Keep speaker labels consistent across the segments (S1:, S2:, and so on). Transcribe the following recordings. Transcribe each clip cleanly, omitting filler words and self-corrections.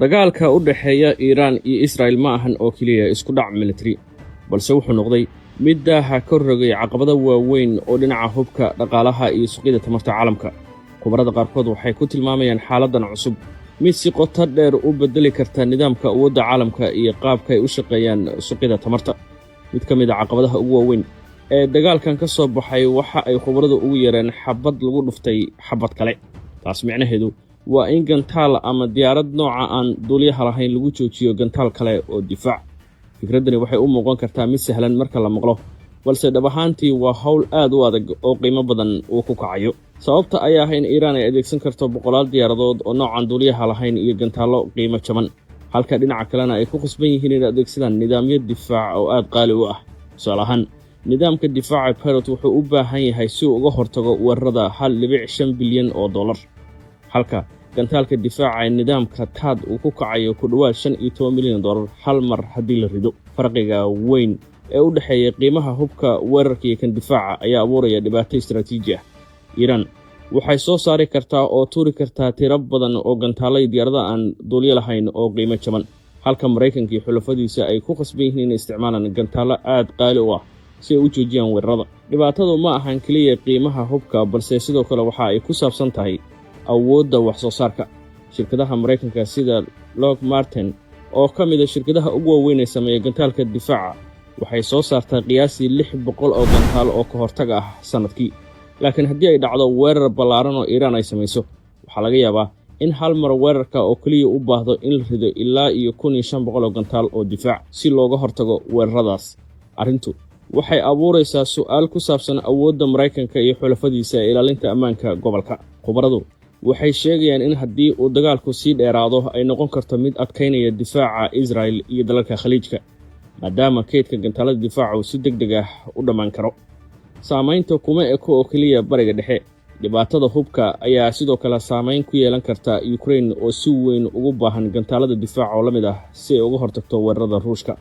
S1: dagaalka u dhaxeeya Iiraan iyo Israa'iil ma ahan oo kaliya isku dhac military balse wuxuu noqday mid daaha ka rogay caqabado waaweyn oo dhinaca hubka dhaqaalaha iyo suuqyada tamarta caalamka. Khubarada qaarkood waxay ku tilmaamayaan xaaladdan cusub mid si qoto dheer u bedeli karta nidaamka awoodda caalamka iyo qaabka ay u shaqeeyaan suuqyada tamarta. Mid ka mid ah caqabadaha ugu waaweyn ee dagaalkan ka soo baxay waxa ay khubaradu ugu yeereen xabad lagu dhuftay xabad kale. taas micnaheedu waa in gantaal ama diyaarad nooca aan duuliyaha lahayn lagu joojiyo gantaal kale oo difaac. Fikraddani waxay u muuqan kartaa mid sahlan marka la maqlo, balse dhab ahaantii waa hawl aad u adag oo qiimo badan uu ku kacayo. Sababta ayaa ah in Iiraan ay adeegsan karto boqolaal diyaaradood oo noocan duuliyaha lahayn iyo gantaallo qiimo jaban, halka dhinaca kalena ay ku khasban yihiin inay adeegsadaan nidaamyo difaac oo aad qaali u ah. Tusaale ahaan, nidaamka difaaca Patriot wuxuu u baahan yahay si uu uga hortago weerarada $1.5 bilyan, halka gantaalka difaaca ee nidaamka THAAD uu ku kacayo ku dhowaad $15 milyan hal mar haddii la rido. Farqiga weyn ee u dhexeeya qiimaha hubka weerarka iyo kan difaaca ayaa abuuraya dhibaato istiraatiiji ah. Iiraan waxay soo saari kartaa oo tuuri kartaa tiro badan oo gantaalo iyo diyaarado aan duuliye lahayn oo qiimo jaban, halka Maraykanka iyo xulafadiisa ay ku khasban yihiin inay isticmaalaan gantaalo aad qaali u ah si ay u joojiyaan weerarada. Dhibaatadu ma ahan kaliya qiimaha hubka, balse sidoo kale waxa ay ku saabsan tahay awoodda wax soo saarka. Shirkadaha Maraykanka sida Lockheed Martin oo ka mid ah shirkadaha ugu waaweyn ee sameeya gantaalka difaaca waxay soo saartaa qiyaasii 600 oo gantaal oo ka hortaga ah sanadkii. Laakiin haddii ay dhacdo weerar ballaaran oo Iiraan ay samayso, waxaa laga yaabaa in hal mar weerarka oo kaliya u baahdo in la rido ilaa 1500 oo gantaal oo difaac si looga hortago weeraradaas. Arrintu waxay abuuraysaa su'aal ku saabsan awoodda Maraykanka iyo xulafadiisa ee ilaalinta ammaanka gobolka. Khubaradu waxay sheegayaan in haddii uu dagaalku sii dheeraado ay noqon karto mid adkaynaya difaaca Israa'iil iyo dalalka Khaliijka, maadaama kaydka gantaalada difaaca uu si degdeg ah u dhammaan karo. Saamaynta kuma eko oo kaliya Bariga Dhexe. Dhibaatada hubka ayaa sidoo kale saamayn ku yeelan karta Ukraine oo si weyn ugu baahan gantaalada difaaca oo la mid ah si ay uga hortagto weerarada Ruushka.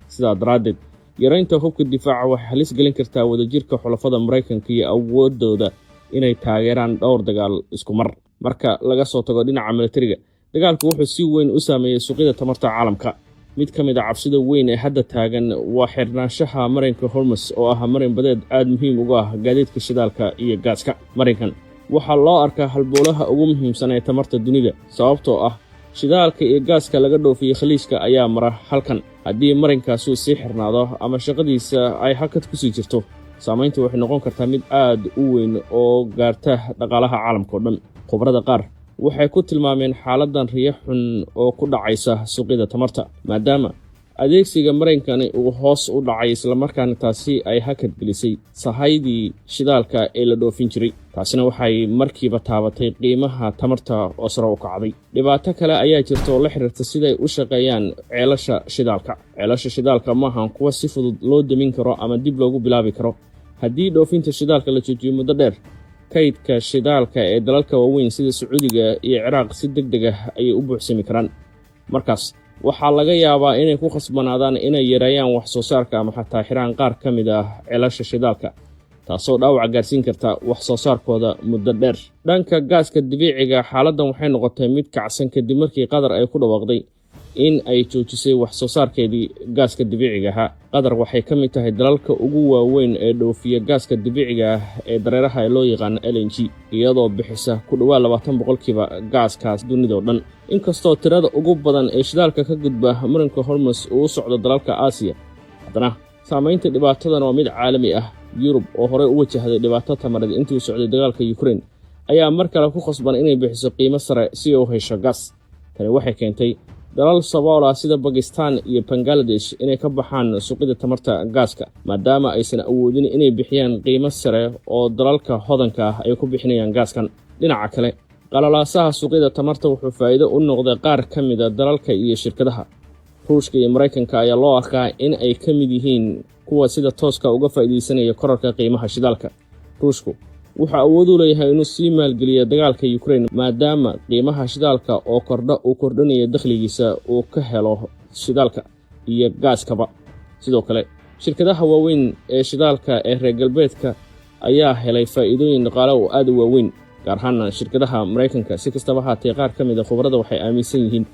S1: Sidaa daraaddeed, yaraynta hubka difaaca waxay halis gelin kartaa wadajirka xulafada Maraykanka iyo awooddooda inay taageeraan dhowr dagaal isku mar. Marka laga soo tago dhinaca militariga, dagaalku wuxuu si weyn u saameeyay suuqyada tamarta caalamka. Mid ka mid ah cabsida weyn ee hadda taagan waa xirnaanshaha marinka Hormuz oo ah marin badeed aad muhiim ugu ah gaadiidka shidaalka iyo gaaska. Marinkan waxaa loo arkaa halbowlaha ugu muhiimsan ee tamarta dunida, sababtoo ah shidaalka iyo gaaska laga dhoofiyo Khaliijka ayaa mara halkan. Haddii marinkaasi sii xirnaado ama shaqadiisa ay hakad ku sii jirto, saamayntu waxay noqon kartaa mid aad u weyn oo gaarta dhaqaalaha caalamka oo dhan. Khubarada qaar waxay ku tilmaameen xaaladdan riyo xun oo ku dhacaysa suuqyada tamarta, maadaama adeegsiga marinkani uu hoos u dhacay islamarkaana taasi ay hakad gelisay sahaydii shidaalka ee la dhoofin jiray. taasina waxay markiiba taabatay qiimaha tamarta oo sare u kacday. Dhibaato kale ayaa jirta oo la xiriirta siday u shaqeeyaan ceelasha shidaalka. Ceelasha shidaalka ma ahan kuwa si fudud loo damin karo ama dib loogu bilaabi karo. Haddii dhoofinta shidaalka la joojiyo muddo dheer, kaydka shidaalka ee dalalka waaweyn sida Sacuudiga iyo Ciraaq si degdeg ah ayay u buuxsami karaan. Markaas waxaa laga yaabaa inay ku khasbanaadaan inay yareeyaan wax soo saarka ama xataa xiraan qaar ka mid ah ceelasha shidaalka, taasoo dhaawac gaarsiin karta wax soo saarkooda muddo dheer. Dhanka gaaska dabiiciga, xaaladdan waxay noqotay mid kacsan kadib markii Qatar ay ku dhawaaqday in ay joojisay wax soo saarkeedii gaaska dabiiciga ahaa. Qatar waxay ka mid tahay dalalka ugu waaweyn ee dhoofiya gaaska dabiiciga ah ee dareeraha ee loo yaqaan LNG, iyadoo bixisa ku dhowaad 20% gaaskaas dunida oo dhan. Inkastoo tirada ugu badan ee shidaalka ka gudba marinka Hormuz uu socdo dalalka Aasiya, haddana saamaynta dhibaatadan waa mid caalami ah. Yurub oo horey u wajahday dhibaato tamareed intii uu socday dagaalka Ukraine ayaa mar kale ku khasban inay bixiso qiimo sare si ay u hesho gaas. Tani waxay keentay dalal sabool ah sida Pakistan iyo Bangladesh inay ka baxaan suuqyada tamarta gaaska, maadaama aysan awoodin inay bixiyaan qiimo sare oo dalalka hodanka ah ay ku bixinayaan gaaskan. Dhinaca kale, qalalaasaha suuqyada tamarta wuxuu faa'iido u noqday qaar ka mid ah dalalka iyo shirkadaha. Ruushka iyo Maraykanka ayaa loo arkaa in ay ka mid yihiin kuwa sida tooska uga faa'iideysanaya kororka qiimaha shidaalka. Ruushku wuxuu awood u leeyahay inuu sii maalgeliyo dagaalka Ukraine, maadaama qiimaha shidaalka oo kordha uu kordhinayo dakhligiisa uu ka helo shidaalka iyo gaaskaba. Sidoo kale, shirkadaha waaweyn ee shidaalka ee reer galbeedka ayaa helay faa'iidooyin dhaqaale oo aad u waaweyn, gaar ahaan shirkadaha Maraykanka. Si kastaba haatee, qaar ka mid ah khubarada waxay aaminsan yihiin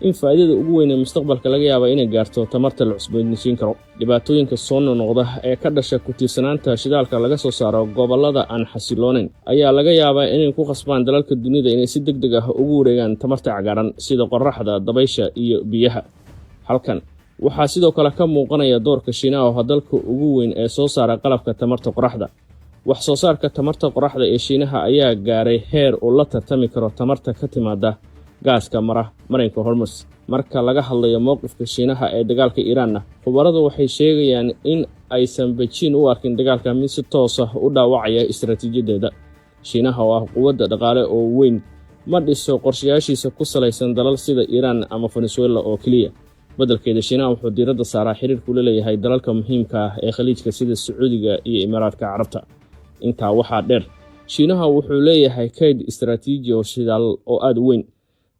S1: in faa'iidada ugu weyn ee mustaqbalka laga yaabo inay gaarto tamarta la cusboonaysiin karo. Dhibaatooyinka soo noqda ee ka dhasha ku tiirsanaanta shidaalka laga soo saaro gobollada aan xasiloonayn ayaa laga yaabaa inay ku khasbaan dalalka dunida inay si degdeg ah ugu wareegaan tamarta cagaaran sida qorraxda, dabaysha iyo biyaha. Halkan waxaa sidoo kale ka muuqanaya doorka Shiinaha oo dalka ugu weyn ee soo saara qalabka tamarta qorraxda. wax soo saarka tamarta qorraxda ee Shiinaha ayaa gaaray heer uu la tartami karo tamarta ka timaada gaaska marinka Hormuz. Marka laga hadlayo mowqifka Shiinaha ee dagaalka Iiraan, khubaradu waxay sheegayaan in aysan Beijing u arkin dagaalka mid si toos ah u dhaawacaya istiraatiijiyadeeda. Shiinaha oo ah quwadda dhaqaale oo weyn ma dhiso qorshayaashiisa ku salaysan dalal sida Iiraan ama Venezuela oo kaliya. Badalkeeda, Shiinaha wuxuu diiradda saaraa xiriirka uu leeyahay dalalka muhiimka ah ee khaliijka sida Sacuudiga iyo Imaaraadka Carabta. Intaa waxaa dheer, Shiinaha wuxuu leeyahay kayd istiraatiiji oo shidaal oo aad u weyn.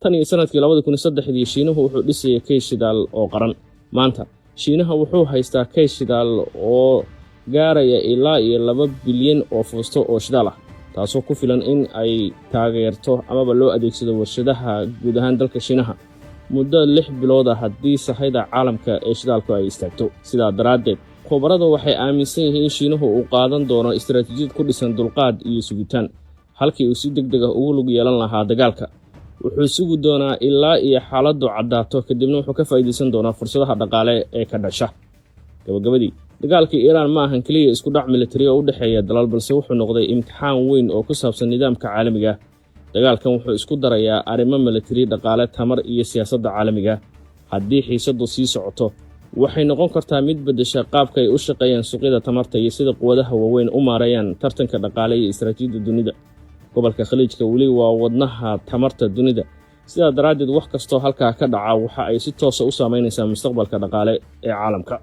S1: Tan iyo sanadkii 2003 Shiinuhu wuxuu dhisay kayd shidaal oo qaran. Maanta, Shiinaha wuxuu haystaa kayd shidaal oo gaaraya ilaa 2 bilyan oo fuusto oo shidaal ah, taasoo ku filan in ay taageerto amaba loo adeegsado warshadaha guud ahaan dalka Shiinaha muddo 6 bilood ah haddii sahayda caalamka ee shidaalku ay istaagto. Sidaa daraaddeed, khubaradu waxay aaminsan yihiin in Shiinuhu uu qaadan doono istiraatiijiyad ku dhisan dulqaad iyo sugitaan, halkii uu si degdeg ah ugu lug yeelan lahaa dagaalka. Wuxuu sugi doonaa ilaa iyo xaaladdu caddaato, kadibna wuxuu ka faa'iidaysan doonaa fursadaha dhaqaale ee ka dhasha. Gabagabadii, dagaalka Iiraan ma ahan kaliya isku dhac militari oo u dhexeeya dalal, balse wuxuu noqday imtixaan weyn oo ku saabsan nidaamka caalamiga. Dagaalkan wuxuu isku darayaa arrimo militari, dhaqaale, tamar iyo siyaasadda caalamiga. Haddii xiisaddu sii socoto, waxay noqon kartaa mid beddesha qaabka ay u shaqeeyaan suuqyada tamarta iyo sida quwadaha waaweyn u maareeyaan tartanka dhaqaale iyo istiraatiijiyadda dunida. Gobolka khaliijka weli waa wadnaha tamarta dunida. Sidaa daraaddeed, wax kastoo halkaa ka dhaca waxa ay si toos ah u saameynaysaa mustaqbalka dhaqaale ee caalamka.